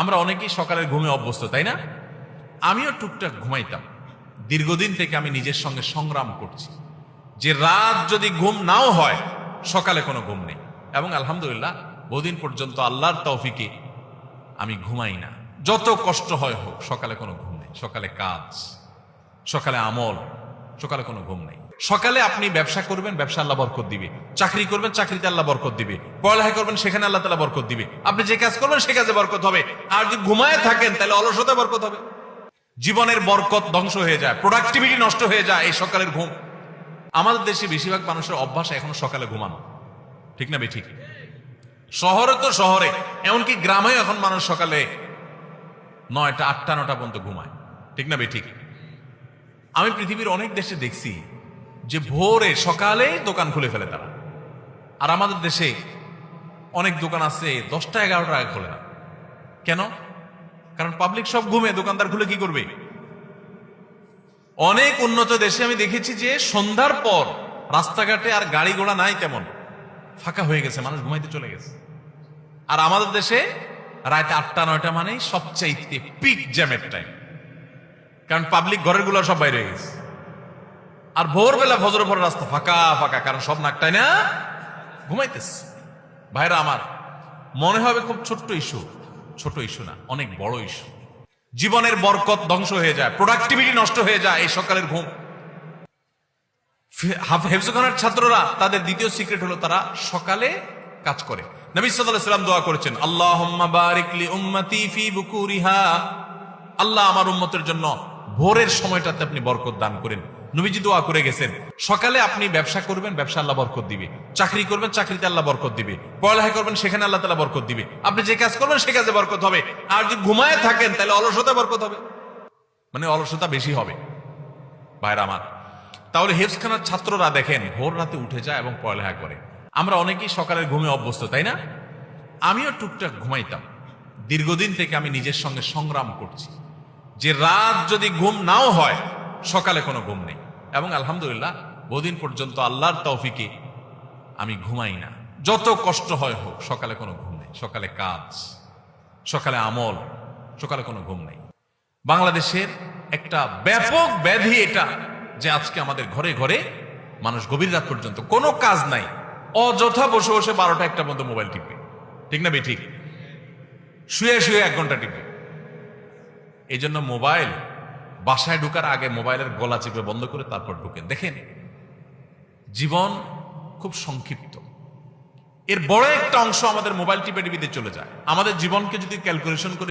আমরা অনেকেই সকালের ঘুমে অভ্যস্ত, তাই না? আমিও টুকটাক ঘুমাইতাম। দীর্ঘদিন থেকে আমি নিজের সঙ্গে সংগ্রাম করছি যে রাত যদি ঘুম নাও হয়, সকালে কোনো ঘুম নেই। এবং আলহামদুলিল্লাহ বহুদিন পর্যন্ত আল্লাহর তৌফিকে আমি ঘুমাই না। যত কষ্ট হয় হোক, সকালে কোনো ঘুম নেই। সকালে কাজ, সকালে আমল, সকালে কোনো ঘুম নেই। সকালে আপনি ব্যবসা করবেন, ব্যবসা আল্লাহ বরকত দিবে। চাকরি করবেন, চাকরিতে আল্লাহ বরকত দিবে। পড়ালেখা করবেন, সেখানে আল্লাহ তাআলা বরকত দিবে। আপনি যে কাজ করবেন সে কাজে বরকত হবে। আর যদি ঘুমায় থাকেন তাহলে অলসতা বরকত হবে। জীবনের বরকত ধ্বংস হয়ে যায়, প্রোডাক্টিভিটি নষ্ট হয়ে যায় এই সকালের ঘুম। আমাদের দেশে বেশিরভাগ মানুষের অভ্যাস এখনো সকালে ঘুমানো, ঠিক না বেঠিক? শহরে তো শহরে, এমনকি গ্রামেও এখন মানুষ সকালে 9টা 8টা 9টা পর্যন্ত ঘুমায়, ঠিক না বেঠিক? আমি পৃথিবীর অনেক দেশে দেখছি যে ভোরে সকালে দোকান খুলে ফেলে তারা। আর আমাদের দেশে অনেক দোকান আছে 10টা 11টা আগে খোলে না। কেন? কারণ পাবলিক সব ঘুমে, দোকানদার খুলে কি করবে? অনেক উন্নত দেশে আমি দেখেছি যে সন্ধ্যার পর রাস্তাঘাটে আর গাড়ি ঘোড়া নাই, তেমন ফাঁকা হয়ে গেছে, মানুষ ঘুমাইতে চলে গেছে। আর আমাদের দেশে রাতে 8টা 9টা মানে সবচাইতে পিক জ্যামের টাইম, কারণ পাবলিক ঘরের গুলো সব বাইরে হয়ে গেছে। আর ভোরবেলা ফজরের পর রাস্তা ফাঁকা ফাঁকা, কারণ সব নাকটাই না ঘুমাইতেছে। ভাইরা আমার, মনে হবে খুব ছোট্ট ইস্যু, ছোট ইস্যু না, অনেক বড় ইস্যু। জীবনের বরকত ধ্বংস হয়ে যায়, প্রোডাক্টিভিটি নষ্ট হয়ে যায় এই সকালের ঘুম। হেফজখানার ছাত্ররা তাদের দ্বিতীয় সিক্রেট হলো তারা সকালে কাজ করে। নবী সাল্লাল্লাহু আলাইহি ওয়াসাল্লাম দোয়া করেছেন, আল্লাহুম্মা বারিক লি উম্মতি ফি বুকুরিহা, আল্লাহ আমার উম্মতের জন্য ভোরের সময়টাতে আপনি বরকত দান করেন। নবীজি দোয়া করে গেছেন, সকালে আপনি ব্যবসা করবেন, ব্যবসা আল্লাহ বরকত দিবে। চাকরি করবেন, চাকরিতে আল্লাহ বরকত দিবে। পড়ালেখা করবেন, সেখানে আল্লাহ তাআলা বরকত দিবে। আপনি যে কাজ করবেন সে কাজে বরকত হবে। আর যদি ঘুমায় থাকেন তাহলে অলসতা বরকত হবে, মানে অলসতা বেশি হবে। ভাইরা আমার, তাহলে হেফজখানার ছাত্ররা দেখেন ভোর রাতে উঠে যায় এবং পড়ালেখা করে। আমরা অনেকেই সকালের ঘুমে অভ্যস্ত, তাই না? আমিও টুকটাক ঘুমাইতাম। দীর্ঘদিন থেকে আমি নিজের সঙ্গে সংগ্রাম করছি যে রাত যদি ঘুম নাও হয়, সকালে কোনো ঘুম নেই। এবং আলহামদুলিল্লাহ বহুদিন পর্যন্ত আল্লাহর তৌফিকে আমি ঘুমাই না। যত কষ্ট হয় হোক, সকালে কোনো ঘুম নেই। সকালে কাজ, সকালে আমল, সকালে কোনো ঘুম নেই। বাংলাদেশের একটা ব্যাপক ব্যাধি এটা যে আজকে আমাদের ঘরে ঘরে মানুষ গভীর রাত পর্যন্ত কোনো কাজ নাই, অযথা বসে বসে 12টা 1টা পর্যন্ত মোবাইল টিপবে, ঠিক না বেঠিক? শুয়ে শুয়ে 1 ঘন্টা টিপবে। এই জন্য মোবাইল বাসায় ঢুকার আগে মোবাইলের গলা চেপে বন্ধ করে তারপর ঢুকেন। দেখেন জীবন খুব সংক্ষিপ্ত, এর বড় একটা অংশ আমাদের মোবাইল টিপে টিপিতে চলে যায়। আমাদের জীবনকে যদি ক্যালকুলেশন করে